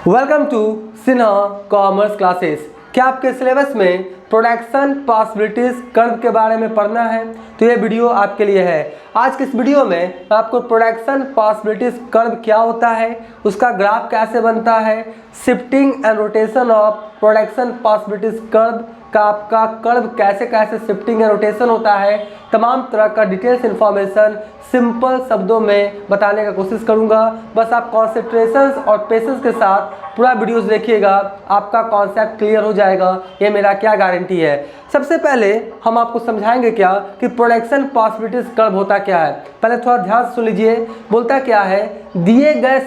Welcome to Sinha commerce classes. क्या आपके syllabus में प्रोडक्शन पॉसिबिलिटीज कर्व के बारे में पढ़ना है तो ये वीडियो आपके लिए है। आज के इस वीडियो में मैं आपको प्रोडक्शन पॉसिबिलिटीज कर्व क्या होता है, उसका ग्राफ कैसे बनता है, shifting and rotation of production possibilities curve का आपका कर्व कैसे कैसे शिफ्टिंग एंड रोटेशन होता है, तमाम तरह का डिटेल्स इन्फॉर्मेशन सिंपल शब्दों में बताने का कोशिश करूंगा। बस आप कॉन्सेंट्रेशन और पेशेंस के साथ पूरा वीडियोस देखिएगा, आपका कॉन्सेप्ट क्लियर हो जाएगा, ये मेरा क्या गारंटी है। सबसे पहले हम आपको समझाएंगे क्या कि प्रोडक्शन पॉसिबिलिटीज कर्व होता क्या है। पहले थोड़ा ध्यान से सुन लीजिए। बोलता क्या है, दिए गए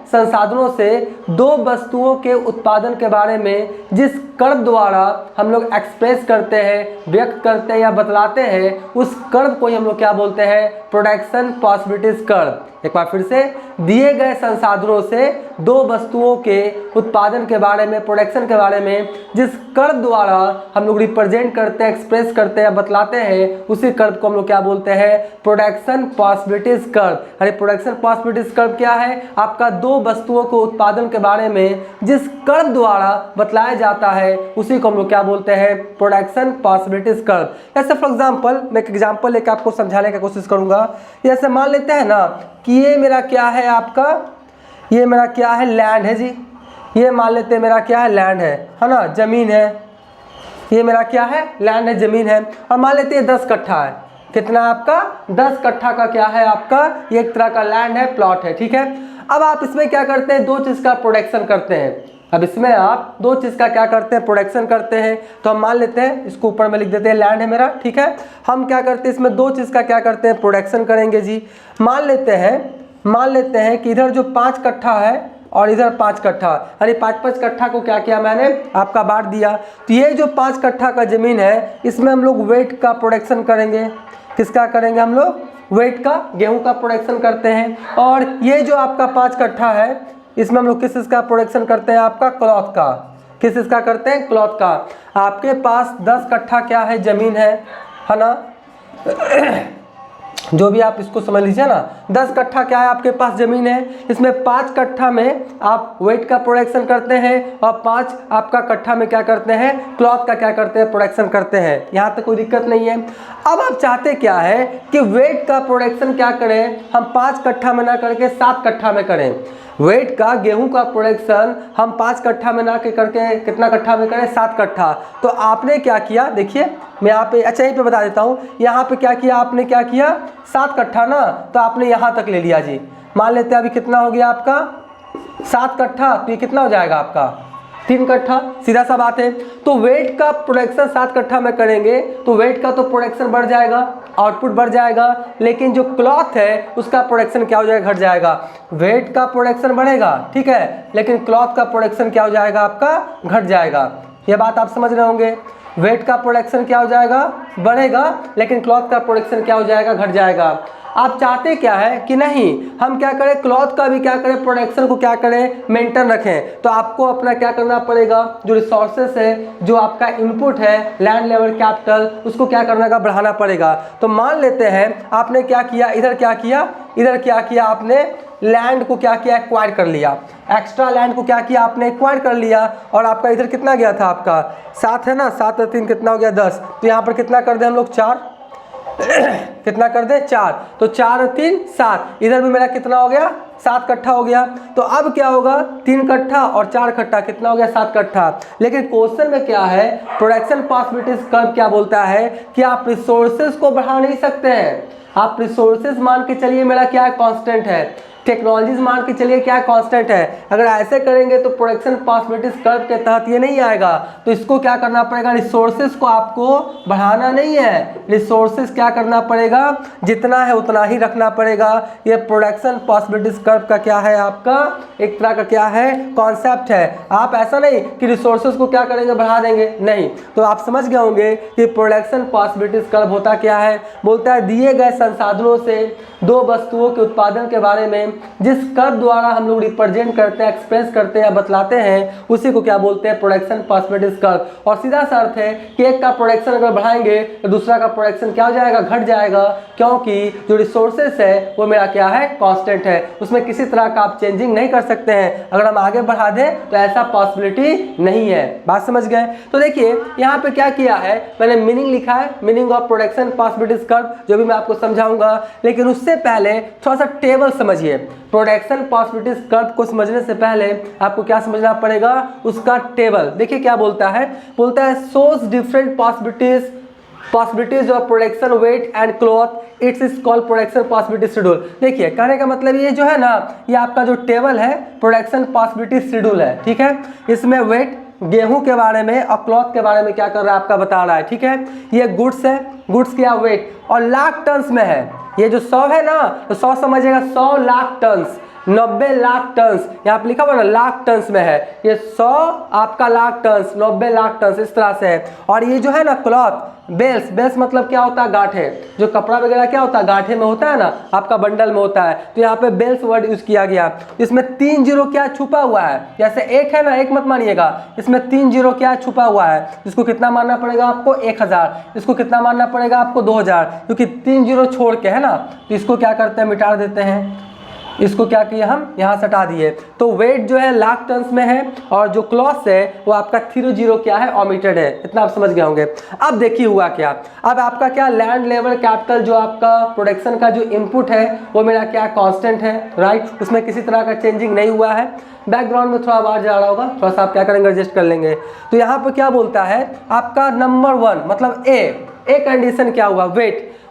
संसाधनों से दो वस्तुओं के उत्पादन के बारे में जिस कर्व द्वारा हम लोग एक्सप्रेस करते हैं, व्यक्त करते हैं या बतलाते हैं, उस कर्व को ही हम लोग क्या बोलते हैं, प्रोडक्शन पॉसिबिलिटीज कर्व। एक बार फिर से, दिए गए संसाधनों से दो वस्तुओं के उत्पादन के बारे में, प्रोडक्शन के बारे में जिस कर्व द्वारा हम लोग रिप्रेजेंट करते हैं, एक्सप्रेस करते हैं, बतलाते हैं, उसी कर्व को हम लोग क्या बोलते हैं, प्रोडक्शन पॉसिबिलिटीज कर्व। अरे प्रोडक्शन पॉसिबिलिटीज कर्व क्या है, आपका दो वस्तुओं को उत्पादन के बारे में जिस कर्व द्वारा बतलाया जाता है उसी को हम लोग क्या बोलते हैं, प्रोडक्शन पॉसिबिलिटीज कर्व। जैसे फॉर एग्जांपल मैं एक एग्जांपल लेकर आपको समझाने की कोशिश करूंगा। जैसे मान लेते हैं ना कि ये मेरा क्या है, आपका ये मेरा क्या है, लैंड है जी। ये मान लेते हैं मेरा क्या है, लैंड है ना, जमीन है। ये मेरा क्या है, लैंड है, जमीन है। और मान लेते हैं 10 कट्ठा है। कितना आपका, 10 कट्ठा का क्या है आपका, ये एक तरह का लैंड है, प्लॉट है, ठीक है। अब आप इसमें क्या करते हैं, दो चीज का प्रोडक्शन करते हैं। अब इसमें आप दो चीज का क्या करते हैं, प्रोडक्शन करते हैं। तो हम मान लेते हैं, इसको ऊपर में लिख देते हैं, लैंड है मेरा, ठीक है। हम क्या करते हैं, इसमें दो चीज का क्या करते हैं, प्रोडक्शन करेंगे जी। मान लेते हैं कि इधर जो 5 कट्ठा है और इधर 5 कट्ठा, यानी 5-5 कट्ठा को क्या किया मैंने, आपका बांट दिया। तो ये जो 5 कट्ठा का जमीन है, इसमें हम लोग वेट का प्रोडक्शन करेंगे। किसका करेंगे हम लोग, वेट का, गेहूं का प्रोडक्शन करते हैं। और ये जो आपका 5 कट्ठा है, इसमें हम लोग किस चीज का प्रोडक्शन करते हैं, आपका क्लॉथ का। किस चीज का करते हैं, क्लॉथ का। आपके पास 10 कट्ठा क्या है, जमीन है ना जो भी आप इसको समझ लीजिए ना, 10 कट्ठा क्या है आपके पास जमीन है। इसमें 5 कट्ठा में आप वेट का प्रोडक्शन करते हैं और 5 आपका कट्ठा में क्या करते हैं, क्लॉथ का क्या करते हैं, प्रोडक्शन करते हैं। यहाँ तक कोई दिक्कत नहीं है। अब आप चाहते क्या है कि वेट का प्रोडक्शन क्या करें, हम 5 कट्ठा में ना करके 7 कट्ठा में करें। वेट का, गेहूं का प्रोडक्शन हम 5 कट्ठा में ना करके कितना कट्ठा में करें, 7 कट्ठा। तो आपने क्या किया, देखिए मैं यहाँ पे, अच्छा यहीं पे बता देता हूँ, यहाँ पे क्या किया आपने, क्या किया, 7 कट्ठा ना, तो आपने यहाँ तक ले लिया जी। मान लेते हैं अभी कितना हो गया आपका, 7 कट्ठा, तो ये कितना हो जाएगा आपका, 3 कट्ठा, सीधा सा बात है। तो वेट का प्रोडक्शन 7 कट्ठा में करेंगे तो वेट का तो प्रोडक्शन बढ़ जाएगा, आउटपुट बढ़ जाएगा, लेकिन जो क्लॉथ है उसका प्रोडक्शन क्या हो जाएगा, घट जाएगा। वेट का प्रोडक्शन बढ़ेगा, ठीक है, लेकिन क्लॉथ का प्रोडक्शन क्या हो जाएगा आपका, घट जाएगा। ये बात आप समझ रहे होंगे। वेट का प्रोडक्शन क्या हो जाएगा, बढ़ेगा, लेकिन क्लॉथ का प्रोडक्शन क्या हो जाएगा, घट जाएगा। आप चाहते क्या है कि नहीं, हम क्या करें, क्लॉथ का भी क्या करें, प्रोडक्शन को क्या करें, मेंटेन रखें। तो आपको अपना क्या करना पड़ेगा, जो रिसोर्सेस है, जो आपका इनपुट है, लैंड लेवल कैपिटल, उसको क्या करना का, बढ़ाना पड़ेगा। तो मान लेते हैं आपने क्या किया, इधर क्या किया आपने, लैंड को क्या किया, एक्वायर कर लिया। एक्स्ट्रा लैंड को क्या किया आपने, एक्वायर कर लिया। और आपका इधर कितना गया था, आपका 7 है ना, 7 और 3 कितना हो गया, 10। तो यहाँ पर कितना कर दे हम लोग, 4 कितना कर दे, 4। तो 4 और 3 7, इधर भी मेरा कितना हो गया, 7 कट्ठा हो गया। तो अब क्या होगा, 3 कट्ठा और 4 कट्ठा कितना हो गया, 7 कट्ठा। लेकिन क्वेश्चन में क्या है, प्रोडक्शन पॉसिबिलिटीज कर्व क्या बोलता है कि आप रिसोर्सेज को बढ़ा नहीं सकते हैं। आप रिसोर्सेज मान के चलिए मेरा क्या है, कांस्टेंट है। टेक्नोलॉजीज मान के चलिए क्या कांस्टेंट है। अगर ऐसे करेंगे तो प्रोडक्शन पॉसिबिलिटीज कर्व के तहत ये नहीं आएगा। तो इसको क्या करना पड़ेगा, रिसोर्सेज को आपको बढ़ाना नहीं है, रिसोर्सेज क्या करना पड़ेगा, जितना है उतना ही रखना पड़ेगा। ये प्रोडक्शन पॉसिबिलिटीज कर्व का क्या है, आपका एक तरह का क्या है, कॉन्सेप्ट है। आप ऐसा नहीं कि रिसोर्सेज को क्या करेंगे, बढ़ा देंगे, नहीं। तो आप समझ गए होंगे कि प्रोडक्शन पॉसिबिलिटीज कर्व होता क्या है। बोलता है दिए गए संसाधनों से दो वस्तुओं के उत्पादन के बारे में जिस कर्व द्वारा हम लोग रिप्रेजेंट करते हैं, एक्सप्रेस करते हैं या बतलाते हैं, उसी को क्या बोलते हैं, प्रोडक्शन पॉसिबिलिटीज कर्व। और सीधा सा अर्थ है कि एक का प्रोडक्शन अगर बढ़ाएंगे तो दूसरा का प्रोडक्शन क्या हो जाएगा, घट जाएगा, क्योंकि जो रिसोर्सेस है वो मेरा क्या है, कांस्टेंट है, उसमें किसी तरह का आप चेंजिंग नहीं कर सकते हैं, अगर हम आगे बढ़ा दें तो ऐसा पॉसिबिलिटी नहीं है। बात समझ गए? तो देखिए यहाँ पे क्या किया है, मैंने मीनिंग लिखा है, meaning of production possibilities curve, जो भी मैं आपको समझाऊंगा। लेकिन उससे पहले थोड़ा सा टेबल समझिए। प्रोडक्शन पॉसिबिलिटीज कर्व को समझने से पहले आपको क्या समझना पड़ेगा, उसका टेबल। देखिए क्या बोलता है shows different possibilities of production wheat and cloth, it's is called production possibility schedule. देखिए कहने का मतलब ये जो है ना, ये आपका जो टेबल है प्रोडक्शन पॉसिबिलिटी शेड्यूल है, ठीक है। इसमें वेट गेहूं के बारे में और क्लॉथ के बारे में क्या कर रहा है आपका बता रहा है, ठीक है। ये गुड्स है, गुड्स क्या वेट और लाख टन्स में है। ये जो 100 है ना, तो 100 समझिएगा 100 लाख टन्स, 90 लाख टन्स, यहाँ पे लिखा हुआ ना लाख टन्स में है। ये 100 आपका लाख टन्स, 90 लाख टन्स, इस तरह से है। और ये जो है ना क्लॉथ, बेल्स, बेल्स मतलब क्या होता है, गांठे। जो कपड़ा वगैरह क्या होता है, गांठे में होता है ना, आपका बंडल में होता है। तो यहाँ पे बेल्स वर्ड यूज किया गया। इसमें 3 जीरो क्या छुपा हुआ है, जैसे एक है ना, एक मत मानिएगा, इसमें 3 जीरो क्या छुपा हुआ है। इसको कितना मानना पड़ेगा आपको, 1000। इसको कितना मानना पड़ेगा आपको, 2000, क्योंकि 3 जीरो छोड़ के है ना। तो इसको क्या करते हैं, मिटा देते हैं। इसको क्या किया हम, यहाँ से हटा दिए। तो वेट जो है लाख टन्स में है, और जो क्लॉथ है वो आपका 3 जीरो क्या है, ओमिटेड है। इतना आप समझ गए होंगे। अब देखिए हुआ क्या, अब आपका क्या लैंड लेबर कैपिटल, जो आपका प्रोडक्शन का जो इनपुट है वो मेरा क्या कांस्टेंट है, राइट। उसमें किसी तरह का चेंजिंग नहीं हुआ है। बैकग्राउंड में थोड़ा आवाज आ रहा होगा, थोड़ा सा आप क्या करेंगे, एडजस्ट कर लेंगे। तो यहाँ पर क्या बोलता है आपका नंबर 1 मतलब ए कंडीशन क्या हुआ,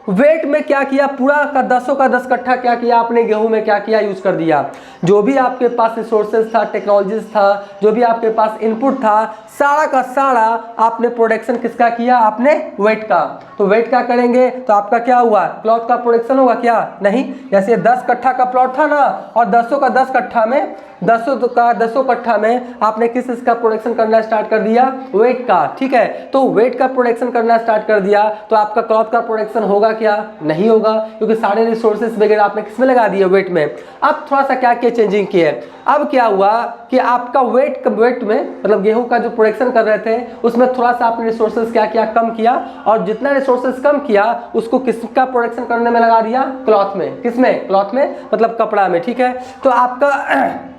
वेट में क्या किया, पूरा का 10 का 10 कट्ठा क्या किया आपने गेहूं में, क्या किया, यूज कर दिया। जो भी आपके पास रिसोर्सेज था, टेक्नोलॉजीज था, जो भी आपके पास इनपुट था, सारा का सारा आपने प्रोडक्शन किसका किया, आपने वेट का। तो वेट का करेंगे तो आपका क्या हुआ, क्लॉथ का प्रोडक्शन होगा क्या, नहीं। जैसे 10 कट्ठा का प्लॉट था ना, और 10 का 10 कट्ठा में 10 कट्ठा में आपने किस इसका प्रोडक्शन करना स्टार्ट कर दिया, वेट का, ठीक है। तो वेट का प्रोडक्शन करना स्टार्ट कर दिया तो आपका क्लॉथ का प्रोडक्शन होगा क्या, नहीं होगा, क्योंकि सारे रिसोर्सेज वगैरह आपने किस में लगा दिए, वेट में। अब थोड़ा सा क्या किया, चेंजिंग किए। अब क्या हुआ कि आपका वेट में मतलब गेहूं का जो प्रोडक्शन कर रहे थे उसमें थोड़ा सा आपने रिसोर्सेज क्या किया, कम किया। और जितना रिसोर्सेज कम किया उसको किसका प्रोडक्शन करने में लगा दिया, क्लॉथ में। किसमें, क्लॉथ में मतलब कपड़ा में, ठीक है। तो आपका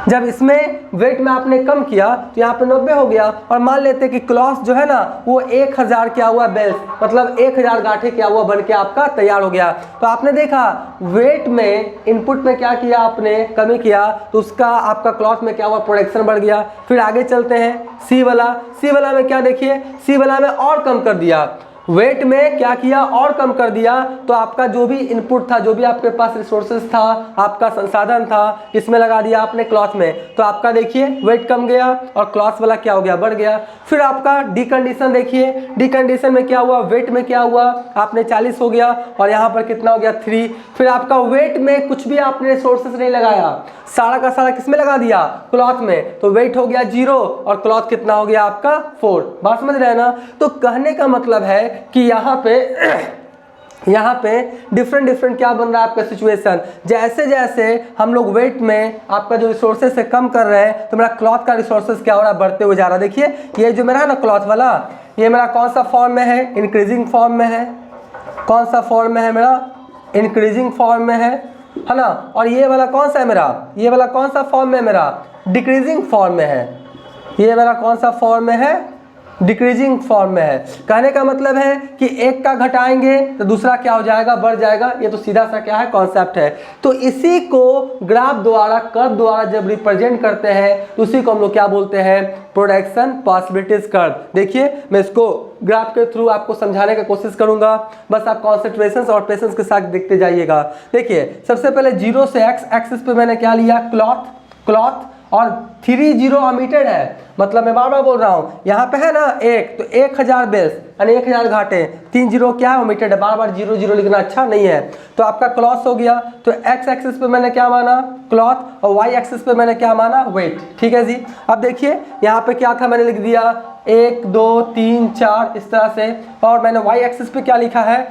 जब इसमें वेट में आपने कम किया तो यहाँ पे 90 हो गया। और मान लेते कि क्लॉथ जो है ना वो 1000 क्या हुआ, बेल्स मतलब 1000 गांठे क्या हुआ, बन के आपका तैयार हो गया। तो आपने देखा वेट में इनपुट में क्या किया आपने, कमी किया, तो उसका आपका क्लॉथ में क्या हुआ, प्रोडक्शन बढ़ गया। फिर आगे चलते हैं सी वाला में क्या देखिए, सी वाला में और कम कर दिया। वेट में क्या किया, और कम कर दिया। तो आपका जो भी इनपुट था, जो भी आपके पास रिसोर्सेज था, आपका संसाधन था, इसमें लगा दिया आपने क्लॉथ में। तो आपका देखिए वेट कम गया और क्लॉथ वाला क्या हो गया, बढ़ गया। फिर आपका डी कंडीशन देखिए, डी कंडीशन में क्या हुआ, वेट में क्या हुआ, आपने 40 हो गया और यहाँ पर कितना हो गया, 3। फिर आपका वेट में कुछ भी आपने रिसोर्सेज नहीं लगाया, सारा का सारा किस में लगा दिया, क्लॉथ में। तो वेट हो गया 0 और क्लॉथ कितना हो गया आपका 4। बात समझ रहे हैं ना। तो कहने का मतलब है कि यहाँ पे डिफरेंट क्या बन रहा है आपका सिचुएशन। जैसे जैसे हम लोग वेट में आपका जो रिसोर्सेज से कम कर रहे हैं तो मेरा क्लॉथ का रिसोर्सेज क्या हो रहा है, बढ़ते हुए जा रहा है। देखिए ये जो मेरा है ना क्लॉथ वाला, ये मेरा कौन सा फॉर्म में है, इंक्रीजिंग फॉर्म में है। कौन सा फॉर्म में है मेरा, इंक्रीजिंग फॉर्म में है ना। और ये वाला कौन सा है मेरा, ये वाला कौन सा फॉर्म में है मेरा, डिक्रीजिंग फॉर्म में है। ये मेरा कौन सा फॉर्म में है, डिक्रीजिंग फॉर्म में है। कहने का मतलब है कि एक का घटाएंगे तो दूसरा क्या हो जाएगा, बढ़ जाएगा। ये तो सीधा सा क्या है, कॉन्सेप्ट है। तो इसी को ग्राफ द्वारा, कर्व द्वारा जब रिप्रेजेंट करते हैं तो उसी को हम लोग क्या बोलते हैं, प्रोडक्शन पॉसिबिलिटीज कर्व। देखिए मैं इसको ग्राफ के थ्रू आपको समझाने की कोशिश करूंगा, बस आप कॉन्सेंट्रेशन और पेशेंस के साथ देखते जाइएगा। देखिए सबसे पहले 0 से x एक्सिस पे मैंने क्या लिया, क्लॉथ और 3 जीरो ओमिटेड है। मतलब मैं बार बार बोल रहा हूँ, यहाँ पे है ना 1, तो 1000 बेल्स यानी 1000 घाटे, 3 जीरो क्या है, ओमिटेड है। बार बार 0 0 लिखना अच्छा नहीं है। तो आपका क्लॉथ हो गया। तो x एक्सिस पे मैंने क्या माना, क्लॉथ, और y एक्सिस पे मैंने क्या माना, वेट। ठीक है जी। अब देखिए यहाँ पे क्या था, मैंने लिख दिया 1 2 3 4 इस तरह से। और मैंने y एक्सिस पे क्या लिखा है,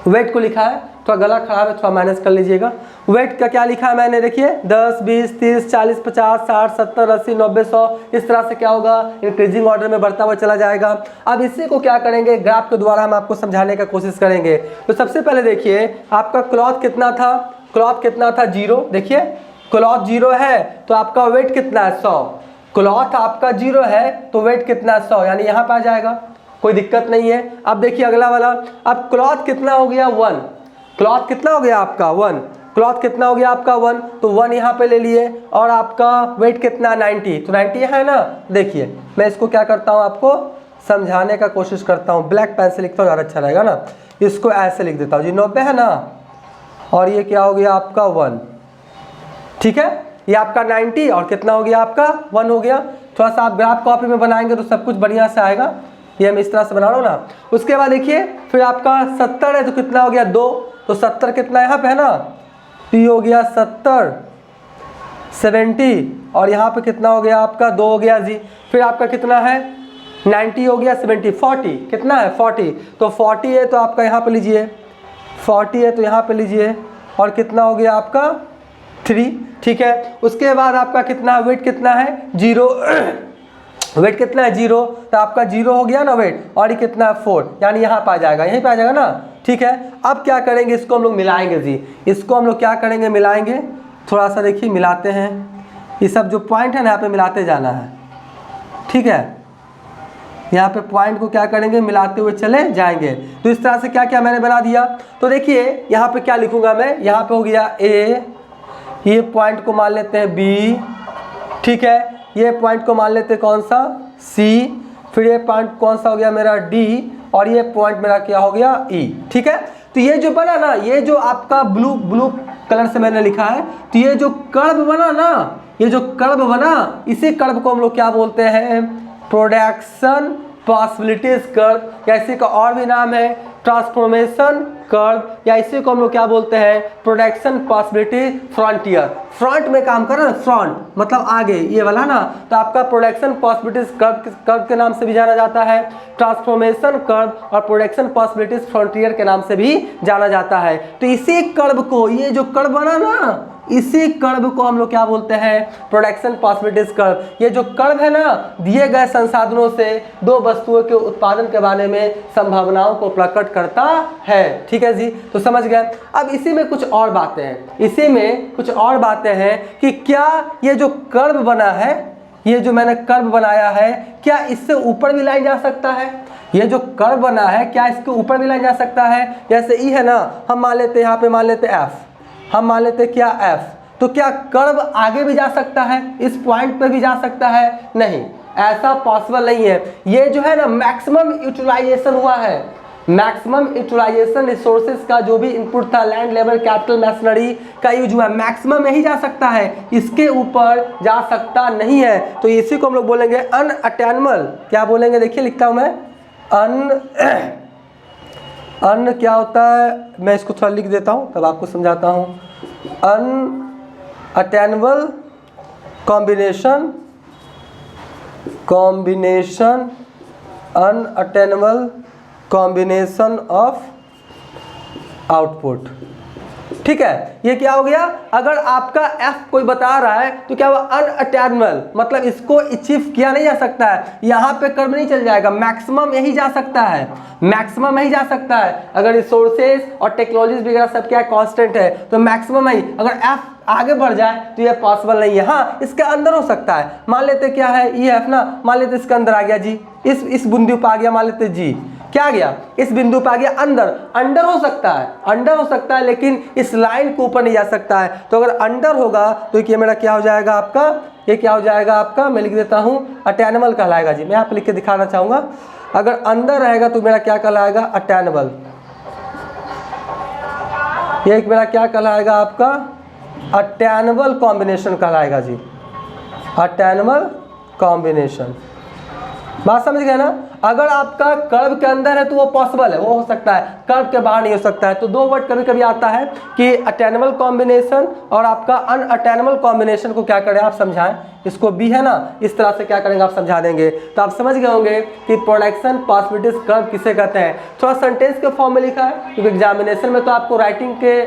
वेट को लिखा है। थोड़ा गला खराब है, थोड़ा मैनेज कर लीजिएगा। वेट का क्या लिखा है मैंने, देखिए 10 20 30 40 50 60 70 80 90 100 इस तरह से क्या होगा, इंक्रीजिंग ऑर्डर में बढ़ता हुआ चला जाएगा। अब इसी को क्या करेंगे, ग्राफ के द्वारा हम आपको समझाने का कोशिश करेंगे। तो सबसे पहले देखिए आपका क्लॉथ कितना था, 0। देखिए क्लॉथ 0 है तो आपका वेट कितना है 100, क्लॉथ आपका 0 है तो वेट कितना है 100, यानी यहाँ पे आ जाएगा, कोई दिक्कत नहीं है। अब देखिए अगला वाला, अब क्लॉथ कितना हो गया 1, क्लॉथ कितना हो गया आपका 1, क्लॉथ कितना हो गया आपका 1, तो 1 यहाँ पे ले लिए और आपका वेट कितना 90, तो 90 है ना। देखिए मैं इसको क्या करता हूँ आपको समझाने का कोशिश करता हूँ, ब्लैक पेन से लिखता हूँ ज़्यादा अच्छा रहेगा ना, इसको ऐसे लिख देता हूँ जी 90 है ना, और ये क्या हो गया आपका 1, ठीक है, ये आपका 90 और कितना हो गया आपका 1 हो गया। थोड़ा सा आप ग्राफ कॉपी में बनाएंगे तो सब कुछ बढ़िया से आएगा, ये मैं इस तरह से बना रहा हूँ ना। उसके बाद देखिए फिर आपका 70 है तो कितना हो गया 2, तो 70 कितना यहाँ पे है ना, तो ये हो गया 70 70 और यहाँ पे कितना हो गया आपका 2 हो गया जी। फिर आपका कितना है 90 हो गया 70 40 कितना है 40, तो 40 है तो आपका यहाँ पे लीजिए 40 है तो यहाँ पे लीजिए और कितना हो गया आपका 3, ठीक है। उसके बाद आपका कितना वेट कितना है 0 वेट कितना है 0, तो आपका 0 हो गया ना वेट, और ये कितना है 4, यानी यहाँ पे आ जाएगा, यहीं पे आ जाएगा ना, ठीक है। अब क्या करेंगे, इसको हम लोग मिलाएंगे जी, इसको हम लोग क्या करेंगे मिलाएंगे, थोड़ा सा देखिए मिलाते हैं, ये सब जो पॉइंट है ना यहाँ पे मिलाते जाना है, ठीक है, यहाँ पे पॉइंट को क्या करेंगे मिलाते हुए चले जाएंगे। तो इस तरह से क्या क्या मैंने बना दिया, तो देखिए यहाँ पे क्या लिखूंगा मैं, यहाँ पे हो गया A, ये पॉइंट को मान लेते हैं B, ठीक है, ये पॉइंट को मान लेते हैं कौन सा C, फिर ये पॉइंट कौन सा हो गया मेरा D, और ये पॉइंट मेरा क्या हो गया E, ठीक है। तो ये जो बना ना, ये जो आपका ब्लू कलर से मैंने लिखा है, तो ये जो कर्व बना ना, ये जो कर्व बना, इसी कर्व को हम लोग क्या बोलते हैं प्रोडक्शन पॉसिबिलिटीज कर्व, या इसी का और भी नाम है ट्रांसफॉर्मेशन कर्व, या इसी को हम लोग क्या बोलते हैं प्रोडक्शन पॉसिबिलिटी फ्रंटियर। फ्रंट में काम कर रहा है, फ्रंट मतलब आगे ये वाला ना, तो आपका प्रोडक्शन पॉसिबिलिटीज कर्व के नाम से भी जाना जाता है, ट्रांसफॉर्मेशन कर्व और प्रोडक्शन पॉसिबिलिटीज फ्रंटियर के नाम से भी जाना जाता है। तो इसी कर्व को, ये जो कर्व बना ना, इसी कर्व को हम लोग क्या बोलते हैं प्रोडक्शन पॉसिबिलिटीज कर्व। ये जो कर्व है ना, दिए गए संसाधनों से दो वस्तुओं के उत्पादन के बारे में संभावनाओं को प्रकट करता है, ठीक है जी, तो समझ गए। अब इसी में कुछ और बातें हैं, इसी में कुछ और बातें हैं कि क्या ये जो कर्व बना है, ये जो मैंने कर्व बनाया है, क्या इससे ऊपर भी लाइन जा सकता है, ये जो कर्व बना है क्या इसके ऊपर भी लाइन जा सकता है। जैसे ई है ना, हम मान लेते हैं यहाँ पे मान लेते एफ, हम मान लेते क्या एफ, तो क्या कर्व आगे भी जा सकता है, इस पॉइंट पे भी जा सकता है, नहीं, ऐसा पॉसिबल नहीं है। ये जो है ना मैक्सिमम यूटिलाइजेशन हुआ है, मैक्सिमम यूटिलाइजेशन रिसोर्सेज का जो भी इनपुट था, लैंड लेबर कैपिटल मशीनरी का यूज हुआ है, मैक्सिमम यही जा सकता है, इसके ऊपर जा सकता नहीं है। तो इसी को हम लोग बोलेंगे अनअटेनेबल, क्या बोलेंगे देखिए लिखता हूं मैं, अन क्या होता है, मैं इसको थोड़ा लिख देता हूँ तब आपको समझाता हूँ। Unattainable combination unattainable combination of output, ठीक है। ये क्या हो गया, अगर आपका f कोई बता रहा है तो क्या वो अनअटेनेबल, मतलब इसको अचीव किया नहीं जा सकता है, यहाँ पे कर्व नहीं चल जाएगा, मैक्सिमम यही जा सकता है, मैक्सिमम यही जा सकता है। अगर रिसोर्सेज और टेक्नोलॉजीज वगैरह सब क्या कांस्टेंट है तो मैक्सिमम ही, अगर f आगे बढ़ जाए तो ये पॉसिबल नहीं है। हाँ, इसके अंदर हो सकता है, मान लेते क्या है ये एफ ना, मान लेते इसके अंदर आ गया जी, इस बिंदु पर आ गया, मान लेते जी क्या आ गया, इस बिंदु पे आ गया, अंडर हो सकता है, अंडर हो सकता है, लेकिन इस लाइन के ऊपर नहीं जा सकता है। तो अगर अंडर होगा तो ये मेरा क्या हो जाएगा आपका, ये क्या हो जाएगा आपका, मैं लिख देता हूँ अटेनेबल कहलाएगा जी, मैं यहाँ पे लिख के दिखाना चाहूँगा। अगर अंदर रहेगा तो मेरा क्या कहलाएगा अटेनेबल, ये मेरा क्या कहलाएगा आपका अटेनेबल कॉम्बिनेशन कहलाएगा जी, अटेनेबल कॉम्बिनेशन। बात समझ गए ना। अगर आपका कर्व के अंदर है तो वो पॉसिबल है, वो हो सकता है, कर्व के बाहर नहीं हो सकता है। तो दो वर्ड कभी कभी आता है कि अटेनेबल कॉम्बिनेशन और आपका अनअटेनेबल कॉम्बिनेशन को क्या करें आप समझाएं, इसको भी है ना इस तरह से क्या करेंगे आप समझा देंगे। तो आप समझ गए होंगे कि प्रोडक्शन पॉसिबिलिटीज कर्व किसे कहते हैं। थोड़ा सेंटेंस के फॉर्म में लिखा है क्योंकि एग्जामिनेशन में तो आपको राइटिंग से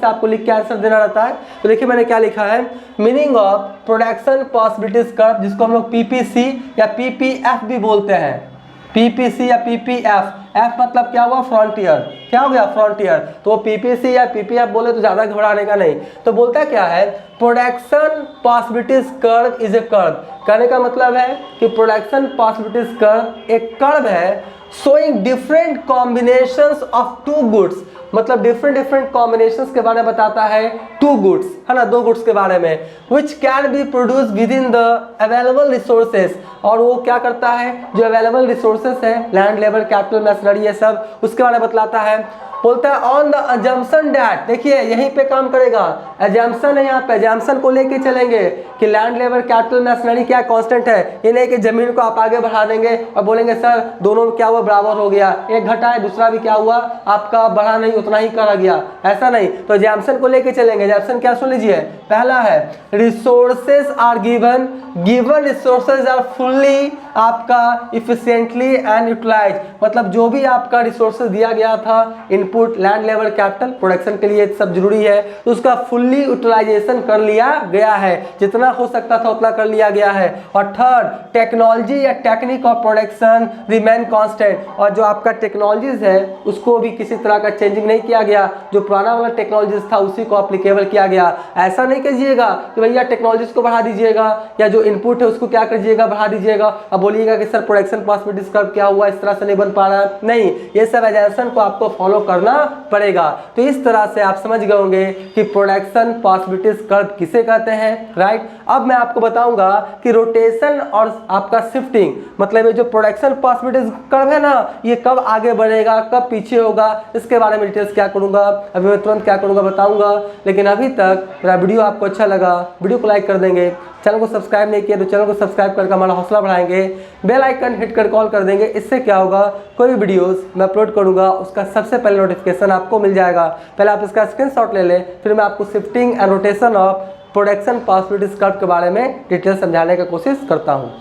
आपको लिख के आंसर देना रहता है। तो देखिए मैंने क्या लिखा है, meaning of production possibilities curve, जिसको हम लोग पीपीसी या पीपीएफ भी बोलते हैं, पीपीसी या पीपीएफ, एफ मतलब क्या हुआ, फ्रंटियर, क्या हो गया, फ्रंटियर। तो पीपीसी या पीपीएफ बोले तो ज्यादा घबराने का नहीं। तो बोलता क्या है, production possibilities curve is a curve. कहने का मतलब है कि प्रोडक्शन पॉसिबिलिटीज कर्व एक कर्व है showing different combinations of two goods, मतलब डिफरेंट कॉम्बिनेशंस के बारे में बताता है, टू गुड्स है ना, दो गुड्स के बारे में, which can be produce with in the available resources. और वो क्या करता है, जो अवेलेबल रिसोर्सेज है, लैंड, लेबर, कैपिटल, मशीनरी, ये सब उसके बारे में बतलाता है। बोलता है ऑन द अजम्पशन डैट, देखिए यहीं पे काम करेगा, अजम्पशन है यहाँ पे, अजम्पशन को लेके चलेंगे कि लैंड, लेबर, कैपिटल, मशीनरी क्या कांस्टेंट है। ये नहीं कि जमीन को आप आगे बढ़ा देंगे और बोलेंगे सर दोनों क्या हुआ, बराबर हो गया, एक घटा है दूसरा भी क्या हुआ आपका बढ़ा नहीं, उतना ही करा गया, ऐसा नहीं। तो अजम्पशन को लेके चलेंगे। अजम्पशन क्या सुन लीजिए, पहला है resources are given, given resources are fully आपका इफिशिएंटली एंड यूटिलाइज, मतलब जो भी आपका रिसोर्सेज दिया गया था, input, land, labour, capital, production के लिए सब जरूरी है, तो उसका फुल्ली यूटिलाइजेशन कर लिया गया है, जितना हो सकता था उतना कर लिया गया है। और थर्ड, टेक्नोलॉजी या technique of production remain constant, और जो आपका टेक्नोलॉजीज है उसको भी किसी तरह का चेंजिंग नहीं किया गया, जो पुराना वाला टेक्नोलॉजीज था उसी को अप्लीकेबल किया गया। ऐसा नहीं कीजिएगा कि भैया टेक्नोलॉजीज को बढ़ा दीजिएगा या जो इनपुट है उसको क्या कर दीजिएगा, बढ़ा दीजिएगा, अब बोलिएगा कि सर प्रोडक्शन पॉसिबिलिटीज कर्व क्या हुआ, इस तरह से नहीं बन पा रहा है। नहीं, ये सब एजेंशन को आपको फॉलो करना पड़ेगा। तो इस तरह से आप समझ गए होंगे कि प्रोडक्शन पॉसिबिलिटीज कर्व किसे कहते हैं, राइट। अब मैं आपको बताऊंगा कि रोटेशन और आपका शिफ्टिंग, मतलब ये जो प्रोडक्शन पॉसिबिलिटीज कर्व है ना, ये कब आगे बढ़ेगा, कब पीछे होगा, इसके बारे में डिटेल्स क्या करूंगा, अभी मैं तुरंत क्या करूंगा बताऊंगा। लेकिन अभी तक मेरा वीडियो आपको अच्छा लगा, वीडियो को लाइक कर देंगे, चैनल को सब्सक्राइब नहीं किया तो चैनल को सब्सक्राइब करके हमारा हौसला बढ़ाएंगे, बेल आइकन हिट कर कॉल कर देंगे। इससे क्या होगा, कोई वीडियोस मैं अपलोड करूंगा उसका सबसे पहले नोटिफिकेशन आपको मिल जाएगा। पहले आप इसका स्क्रीनशॉट ले लें, फिर मैं आपको shifting and rotation of production possibilities curve के बारे में डिटेल समझाने की कोशिश करता हूँ।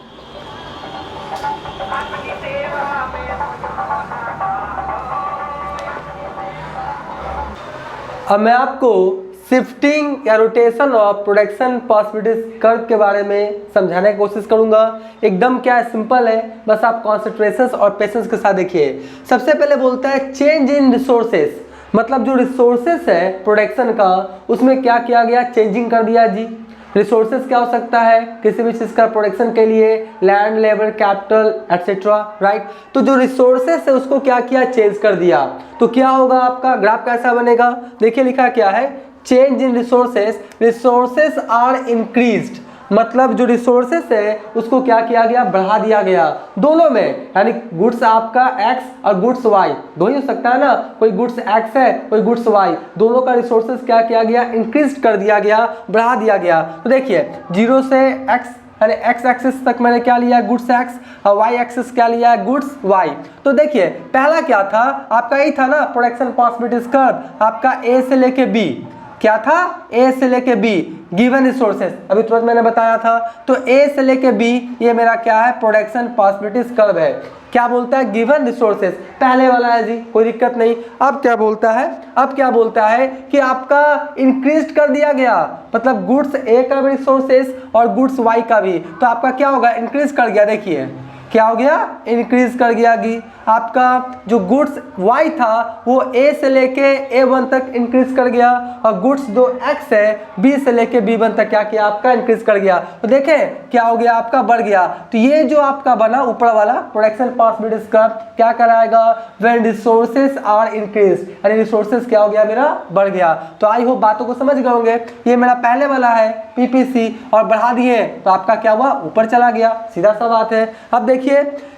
अब मैं आपको शिफ्टिंग या rotation of production possibilities curve के बारे में समझाने की कोशिश करूंगा। एकदम क्या है, सिंपल है, बस आप कॉन्सेंट्रेशन और पेशेंस के साथ देखिए। सबसे पहले बोलता है चेंज इन रिसोर्सेस, मतलब जो रिसोर्सेस है प्रोडक्शन का उसमें क्या किया गया, चेंजिंग कर दिया जी। रिसोर्सेज क्या हो सकता है, किसी भी चीज़ का प्रोडक्शन के लिए land, labour, capital etcetera, right. तो जो रिसोर्सेज है उसको क्या किया, चेंज कर दिया। तो क्या होगा, आपका ग्राफ कैसा बनेगा, देखिए लिखा क्या है, change in resources, resources are increased, मतलब जो रिसोर्सेस है उसको क्या किया गया, बढ़ा दिया गया दोनों में, यानी गुड्स आपका x और गुड्स y, दो ही हो सकता है ना, कोई गुड्स x है कोई गुड्स y, दोनों का रिसोर्सेस क्या किया गया, इंक्रीज कर दिया गया, बढ़ा दिया गया। तो देखिए 0 से x यानी x एक्सिस तक मैंने क्या लिया, गुड्स x, और y एक्सिस क्या लिया, गुड्स y। तो देखिए पहला क्या था आपका, यही था ना प्रोडक्शन पॉसिबिलिटीज कर्व, आपका a से लेके b, क्या था, A से लेके B गिवन रिसोर्सेज, अभी तुरंत मैंने बताया था। तो A से लेके B ये मेरा क्या है, प्रोडक्शन पॉसिबिलिटीज कर्व है। क्या बोलता है, गिवन रिसोर्सेज, पहले वाला है जी, कोई दिक्कत नहीं। अब क्या बोलता है, अब क्या बोलता है कि आपका इंक्रीज कर दिया गया, मतलब गुड्स A का भी रिसोर्सेज और गुड्स Y का भी, तो आपका क्या होगा, इंक्रीज कर गया। देखिए क्या हो गया, इंक्रीज कर गया कि आपका जो गुड्स Y था वो A से लेके A1 तक इंक्रीज कर गया, और गुड्स जो X है B से लेके B1 तक क्या किया, आपका इंक्रीज कर गया। तो देखें क्या हो गया, आपका बढ़ गया। तो ये जो आपका बना ऊपर वाला प्रोडक्शन पॉसिबिलिटीज का क्या कराएगा, व्हेन रिसोर्सेज आर इंक्रीज, यानी रिसोर्सेज क्या हो गया, मेरा बढ़ गया। तो आई होप बातों को समझ गए होंगे। ये मेरा पहले वाला है PPC, और बढ़ा दिए तो आपका क्या हुआ, ऊपर चला गया, सीधा सा बात है। अब देखिए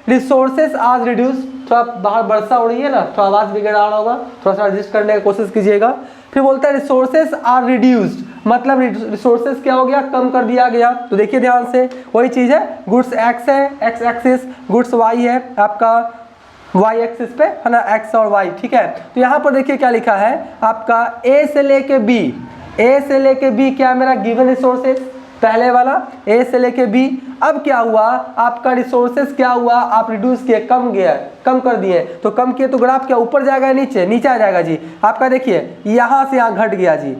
रिसोर्सेज आज रिड्यूस, थोड़ा बाहर वर्षा हो रही है ना, थोड़ा आवाज बिगड़ रहा होगा, थोड़ा सा एडजस्ट करने की कोशिश कीजिएगा। फिर बोलता है रिसोर्सेज आर रिड्यूस्ड, मतलब रिसोर्सेज क्या हो गया, कम कर दिया गया। तो देखिए ध्यान से, वही चीज है, गुड्स x है, x एक्सिस, गुड्स y है आपका y एक्सिस पे है ना, x और y, ठीक है। तो यहाँ पर देखिए क्या लिखा है आपका, A से लेके B, A से लेके B क्या मेरा गिवन रिसोर्सेज, पहले वाला A से लेके B। अब क्या हुआ, आपका रिसोर्सेज क्या हुआ, आप रिड्यूस किए, कम गया, कम कर दिए। तो कम किए तो ग्राफ क्या ऊपर जाएगा, नीचे, नीचे आ जाएगा जी। आपका देखिए यहाँ से यहाँ घट गया जी,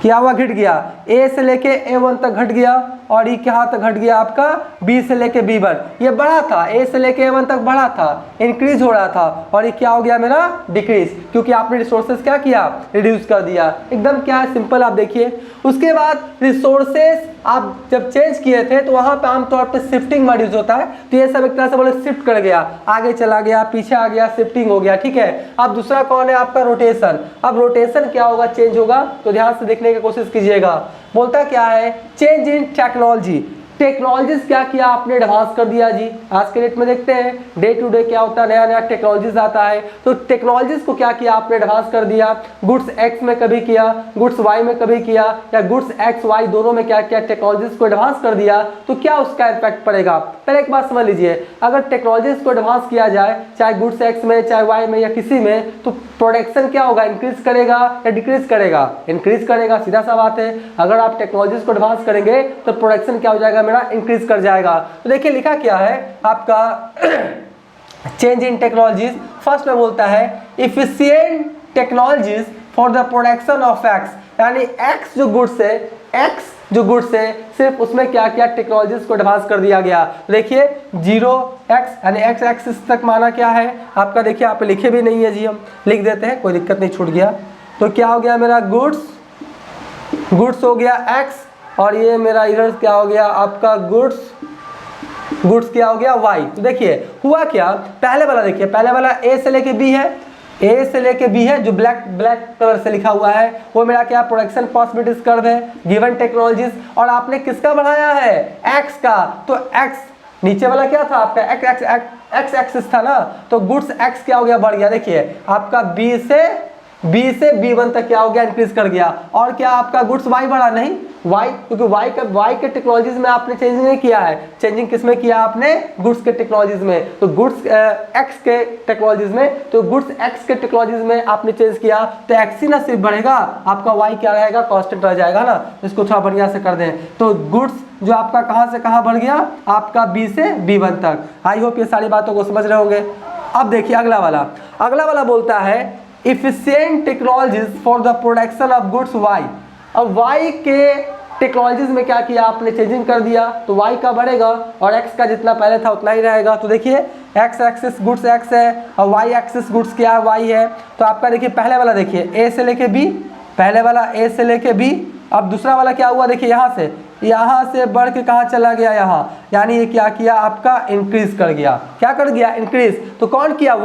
क्या हुआ, घट गया। ए से लेके A1 तक घट गया और ये कहाँ तक घट गया आपका, B से लेके B1। ये बढ़ा था, A से लेके A1 तक बढ़ा था, इंक्रीज हो रहा था, और ये क्या हो गया मेरा, डिक्रीज, क्योंकि आपने रिसोर्सेज क्या किया, रिड्यूस कर दिया। एकदम क्या है, सिंपल। आप देखिए उसके बाद रिसोर्सेज आप जब चेंज किए थे तो वहाँ पे आमतौर पे शिफ्टिंग वर्ड यूज होता है, तो ये सब एक तरह से बोले शिफ्ट कर गया, आगे चला गया, पीछे आ गया, शिफ्टिंग हो गया, ठीक है। अब दूसरा कौन है आपका, रोटेशन। अब रोटेशन क्या होगा, चेंज होगा, तो ध्यान से देखने की कोशिश कीजिएगा। बोलता क्या है, चेंज इन टेक्नोलॉजी। टेक्नोलॉजीज क्या किया आपने, एडवांस कर दिया जी। आज के डेट में देखते हैं डे टू डे क्या होता है, नया नया टेक्नोलॉजीज आता है, तो टेक्नोलॉजीज को क्या किया आपने, एडवांस कर दिया। गुड्स एक्स में कभी किया, गुड्स वाई में कभी किया, या गुड्स एक्स वाई दोनों में क्या किया, टेक्नोलॉजीज को एडवांस कर दिया, तो क्या उसका इम्पैक्ट पड़ेगा। पहले एक बात समझ लीजिए, अगर टेक्नोलॉजीज को एडवांस किया जाए, चाहे गुड्स एक्स में, चाहे वाई में, या किसी में, तो प्रोडक्शन क्या होगा, इंक्रीज करेगा या डिक्रीज करेगा, इंक्रीज करेगा, सीधा सा बात है। अगर आप टेक्नोलॉजीज को एडवांस करेंगे तो प्रोडक्शन क्या हो जाएगा मेरा, इंक्रीज कर जाएगा। तो देखिए लिखा क्या है आपका चेंज इन टेक्नोलॉजीज। फर्स्ट में बोलता है efficient technologies for the production of x, यानी एक्स जो गुड्स है, एक्स जो गुड्स है, सिर्फ उसमें क्या किया, टेक्नोलॉजीज को एडवांस कर दिया गया। देखिए 0x यानी x एक्सिस तक माना क्या है आपका, देखिए यहाँ पे लिखे भी नहीं है जी, हम लिख देते हैं, कोई दिक्कत नहीं, छूट गया। तो क्या हो गया मेरा, गुड्स हो गया x, और ये मेरा इधर क्या हो गया आपका, गुड्स क्या हो गया y। तो देखिए हुआ क्या, पहले वाला देखिए, पहले वाला A से लेके B है, ए से लेके बी है, जो ब्लैक कलर से लिखा हुआ है वो मेरा क्या, प्रोडक्शन पॉसिबिलिटीज कर्व है, गिवन टेक्नोलॉजीज। और आपने किसका बढ़ाया है, एक्स का, तो एक्स नीचे वाला क्या था आपका, एक्स एक्सिस था ना, तो गुड्स एक्स क्या हो गया, बढ़ गया। देखिए आपका बी से B1 तक क्या हो गया, इंक्रीज कर गया। और क्या आपका गुड्स Y बढ़ा, नहीं Y, क्योंकि Y के टेक्नोलॉजीज में आपने चेंजिंग नहीं किया है, चेंजिंग किस में किया आपने, गुड्स के टेक्नोलॉजीज में। तो गुड्स X के टेक्नोलॉजीज में, तो गुड्स X के टेक्नोलॉजीज में आपने चेंज किया, तो X ही ना सिर्फ बढ़ेगा, आपका Y क्या रहेगा, कांस्टेंट रह जाएगा ना। इसको थोड़ा बढ़िया से कर दें, तो गुड्स जो आपका कहाँ से कहाँ बढ़ गया, आपका B से B1 तक। आई होप ये सारी बातों को समझ रहे होंगे। अब देखिए अगला वाला बोलता है efficient technologies for the production of goods Y। अब Y के टेक्नोलॉजीज में क्या किया आपने, चेंजिंग कर दिया, तो Y का बढ़ेगा और X का जितना पहले था उतना ही रहेगा। तो देखिए X एक्सिस गुड्स X है और Y एक्सिस गुड्स क्या है, Y है। तो आपका देखिए पहले वाला देखिए A से लेके B, पहले वाला A से लेके B। अब दूसरा वाला क्या हुआ, देखिए यहाँ से बढ़ के कहाँ चला गया, यहाँ, यानी ये क्या किया आपका, इंक्रीज कर गया। क्या कर गया, इंक्रीज। तो कौन किया,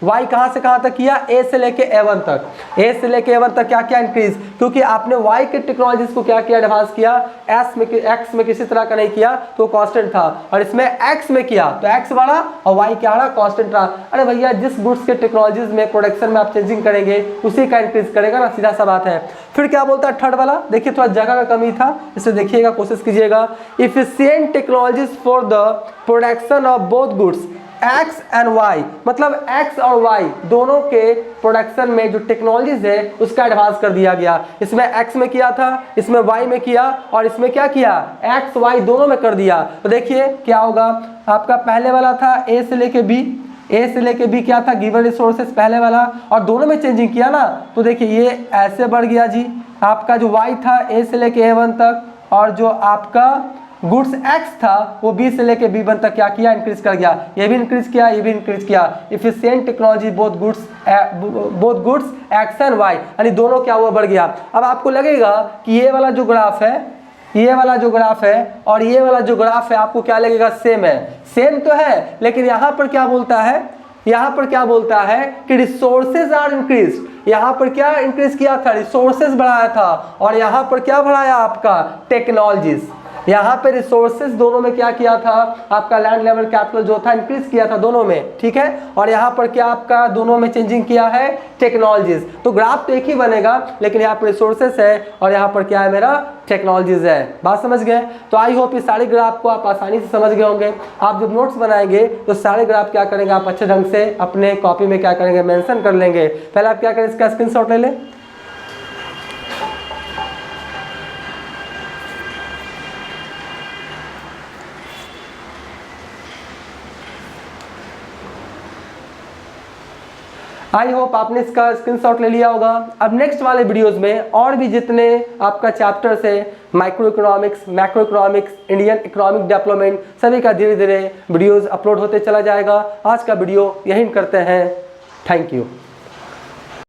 Y कहाँ से कहाँ तक किया, A से लेके A1 तक, A से लेके A1 तक क्या किया, इंक्रीज, क्योंकि आपने Y के टेक्नोलॉजीज को क्या किया, एडवांस किया। X में किसी तरह का नहीं किया, तो कांस्टेंट था, और इसमें X में किया तो X बढ़ा और Y क्या रहा, कांस्टेंट रहा। अरे भैया जिस गुड्स के टेक्नोलॉजीज में प्रोडक्शन में आप चेंजिंग करेंगे उसी का इंक्रीज करेगा ना, सीधा सा बात है। फिर क्या बोलता है थर्ड वाला, देखिए थोड़ा जगह का कमी था, इसे देखिएगा, कोशिश कीजिएगा। Efficient technologies for the production of both goods X and Y, मतलब X और Y दोनों के प्रोडक्शन में जो टेक्नोलॉजीज है उसका एडवांस कर दिया गया। इसमें X में किया था, इसमें Y में किया, और इसमें क्या किया, X Y दोनों में कर दिया। तो देखिए क्या होगा आपका, पहले वाला था A से लेके B क्या था, गिवन रिसोर्सेज पहले वाला, और दोनों में चेंजिंग किया ना, तो देखिए ये ऐसे बढ़ गया जी। आपका जो Y था A से लेके A1 तक, और जो आपका गुड्स X था वो B से लेके B1 तक क्या किया, इंक्रीज कर गया। ये भी इंक्रीज किया, ये भी इंक्रीज किया। Efficient technology both goods X and Y, यानी दोनों क्या हुआ, बढ़ गया। अब आपको लगेगा कि ये वाला जो ग्राफ है और ये वाला जो ग्राफ है आपको क्या लगेगा, सेम है। सेम तो है, लेकिन यहाँ पर क्या बोलता है कि रिसोर्सेज आर इंक्रीज। यहाँ पर क्या इंक्रीज किया था, रिसोर्सेज बढ़ाया था, और यहाँ पर क्या बढ़ाया आपका, टेक्नोलॉजीज। यहाँ पे रिसोर्सेज दोनों में क्या किया था आपका, लैंड लेवल कैपिटल जो था इंक्रीज किया था दोनों में, ठीक है। और यहाँ पर क्या आपका दोनों में चेंजिंग किया है, टेक्नोलॉजीज। तो ग्राफ तो एक ही बनेगा, लेकिन यहाँ पर रिसोर्सेज है और यहाँ पर क्या है मेरा, टेक्नोलॉजीज है। बात समझ गए। तो आई होप इस सारे ग्राफ को आप आसानी से समझ गए होंगे। आप जब नोट्स बनाएंगे तो सारे ग्राफ क्या करेंगे, आप अच्छे ढंग से अपने कॉपी में क्या करेंगे, मेंशन कर लेंगे। पहले आप क्या करें, इसका स्क्रीनशॉट ले लें। आई होप आपने इसका स्क्रीनशॉट ले लिया होगा। अब नेक्स्ट वाले वीडियोस में और भी जितने आपका चैप्टर्स है, micro economics, macro economics, Indian economic development, सभी का धीरे धीरे वीडियोस अपलोड होते चला जाएगा। आज का वीडियो यहीं करते हैं। Thank you.